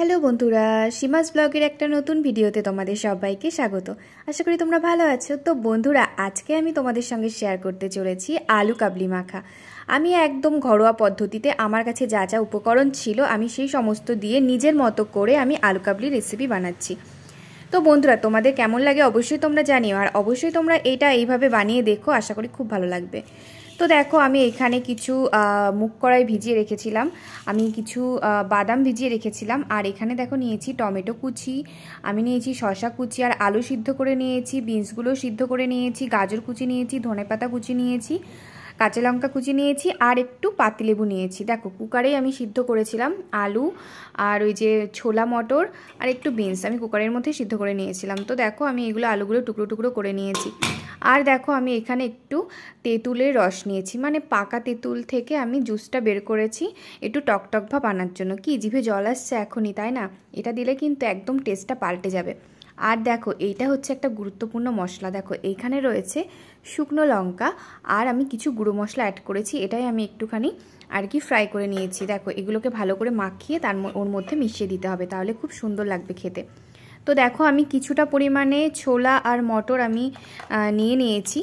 Hello বন্ধুরা, সীমাস ব্লগের একটা নতুন ভিডিওতে তোমাদের সবাইকে স্বাগত। আশা করি তোমরা ভালো আছো। তো বন্ধুরা, আজকে আমি তোমাদের সঙ্গে শেয়ার করতে চলেছি আলু কাবলি মাখা। আমি একদম ঘরোয়া পদ্ধতিতে আমার কাছে যা যা উপকরণ ছিল আমি সেই সমস্ত দিয়ে নিজের মতো করে আমি আলু কাবলি রেসিপি বানাচ্ছি। তো বন্ধুরা, তোমাদের কেমন লাগে অবশ্যই তোমরা জানিও, আর অবশ্যই তোমরা এটা এইভাবে বানিয়ে দেখো, আশা করি খুব ভালো লাগবে। তো দেখো, আমি এখানে কিছু মুগ কড়াই ভিজিয়ে রেখেছিলাম, আমি কিছু বাদাম ভিজিয়ে রেখেছিলাম, আর এখানে দেখো নিয়েছি টমেটো কুচি, আমি নিয়েছি শসা কুচি, আর আলু সিদ্ধ করে নিয়েছি, বিনসগুলো সিদ্ধ করে নিয়েছি, গাজর কুচি নিয়েছি, ধনেপাতা কুচি নিয়েছি, কাঁচা লঙ্কা কুচি নিয়েছি, আর একটু পাতিলেবু নিয়েছি। দেখো, কুকারেই আমি সিদ্ধ করেছিলাম আলু আর ওই যে ছোলা মটর আর একটু বিনস আমি কুকারের মধ্যে সিদ্ধ করে নিয়েছিলাম। তো দেখো, আমি এগুলো আলুগুলো টুকরো টুকরো করে নিয়েছি। আর দেখো, আমি এখানে একটু তেঁতুলের রস নিয়েছি, মানে পাকা তেঁতুল থেকে আমি জুসটা বের করেছি একটু টকটক ভাব আনার জন্য। কি জিভে জল আসছে এখনই, তাই না? এটা দিলে কিন্তু একদম টেস্টটা পাল্টে যাবে। আর দেখো, এইটা হচ্ছে একটা গুরুত্বপূর্ণ মশলা। দেখো, এইখানে রয়েছে শুকনো লঙ্কা, আর আমি কিছু গুঁড়ো মশলা অ্যাড করেছি, এটাই আমি একটুখানি আর কি ফ্রাই করে নিয়েছি। দেখো, এগুলোকে ভালো করে মাখিয়ে ওর মধ্যে মিশিয়ে দিতে হবে, তাহলে খুব সুন্দর লাগবে খেতে। তো দেখো, আমি কিছুটা পরিমাণে ছোলা আর মটর আমি নিয়ে নিয়েছি,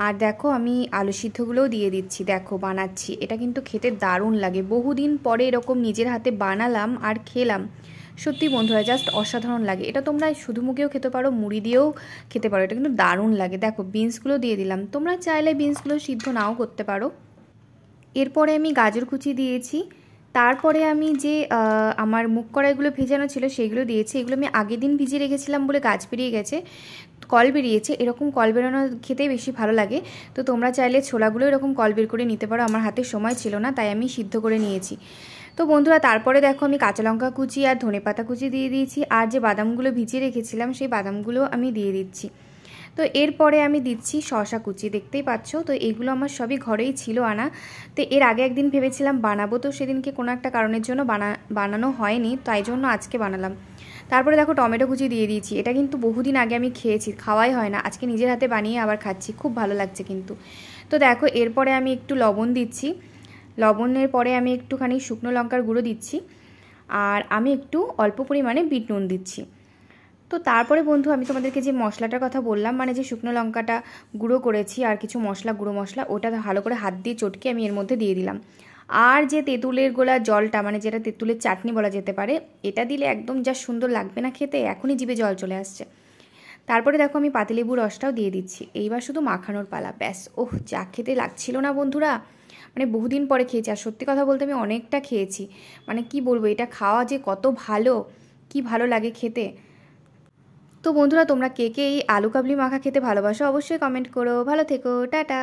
আর দেখো আমি আলু সিদ্ধগুলোও দিয়ে দিচ্ছি। দেখো বানাচ্ছি, এটা কিন্তু খেতে দারুণ লাগে। বহুদিন পরে এরকম নিজের হাতে বানালাম আর খেলাম, সত্যি বন্ধুরা জাস্ট অসাধারণ লাগে। এটা তোমরা শুধু মুখেও খেতে পারো, মুড়ি দিয়েও খেতে পারো, এটা কিন্তু দারুণ লাগে। দেখো, বিনসগুলো দিয়ে দিলাম, তোমরা চাইলে বিনসগুলো সিদ্ধ নাও করতে পারো। এরপরে আমি গাজর কুচি দিয়েছি, তারপরে আমি যে আমার মুগ কড়াইগুলো ভেজানো ছিল সেইগুলো দিয়েছি। এগুলো আমি আগের দিন ভিজিয়ে রেখেছিলাম বলে গাছ বেরিয়ে গেছে, কল বেরিয়েছে। এরকম কল বেরোনো খেতেই বেশি ভালো লাগে। তো তোমরা চাইলে ছোলাগুলো এরকম কল বের করে নিতে পারো, আমার হাতে সময় ছিল না তাই আমি সিদ্ধ করে নিয়েছি। তো বন্ধুরা, তারপরে দেখো আমি কাঁচা লঙ্কা কুচি আর ধনেপাতা কুচি দিয়ে দিয়েছি, আর যে বাদামগুলো ভিজিয়ে রেখেছিলাম সেই বাদামগুলো আমি দিয়ে দিচ্ছি। তো এরপরে আমি দিচ্ছি শসা কুচি, দেখতেই পাচ্ছ। তো এগুলো আমার সবই ঘরেই ছিল আনা। তো এর আগে একদিন ভেবেছিলাম বানাবো, তো সেদিনকে কোনো একটা কারণের জন্য বানানো হয়নি, তাই জন্য আজকে বানালাম। তারপরে দেখো টমেটো কুচি দিয়ে দিয়েছি, এটা কিন্তু বহুদিন আগে আমি খেয়েছি, খাওয়াই হয় না, আজকে নিজের হাতে বানিয়ে আবার খাচ্ছি, খুব ভালো লাগছে কিন্তু। তো দেখো, এরপরে আমি একটু লবণ দিচ্ছি, লবণের পরে আমি একটুখানি শুকনো লঙ্কার গুঁড়ো দিচ্ছি, আর আমি একটু অল্প পরিমাণে বিট নুন দিচ্ছি। তো তারপরে বন্ধু, আমি তোমাদেরকে যে মশলাটার কথা বললাম, মানে যে শুকনো লঙ্কাটা গুঁড়ো করেছি আর কিছু মশলা, গুঁড়ো মশলা, ওটা ভালো করে হাত দিয়ে চটকে আমি এর মধ্যে দিয়ে দিলাম। আর যে তেঁতুলের গোলা জলটা, মানে যেটা তেঁতুলের চাটনি বলা যেতে পারে, এটা দিলে একদম যা সুন্দর লাগবে না খেতে, এখনই জিভে জল চলে আসছে। তারপরে দেখো, আমি পাতিলেবুর রসটাও দিয়ে দিচ্ছি। এইবার শুধু মাখানোর পালা, ব্যাস। ওহ, যা খেতে লাগছিল না বন্ধুরা, মানে বহুদিন পরে খেয়েছি। আর সত্যি কথা বলতে আমি অনেকটা খেয়েছি, মানে কি বলবো, এটা খাওয়া যে কত ভালো, কি ভালো লাগে খেতে। তো বন্ধুরা, তোমরা কে কে এই আলু কাবলি মাখা খেতে ভালোবাসো অবশ্যই কমেন্ট করো। ভালো থেকো, টাটা।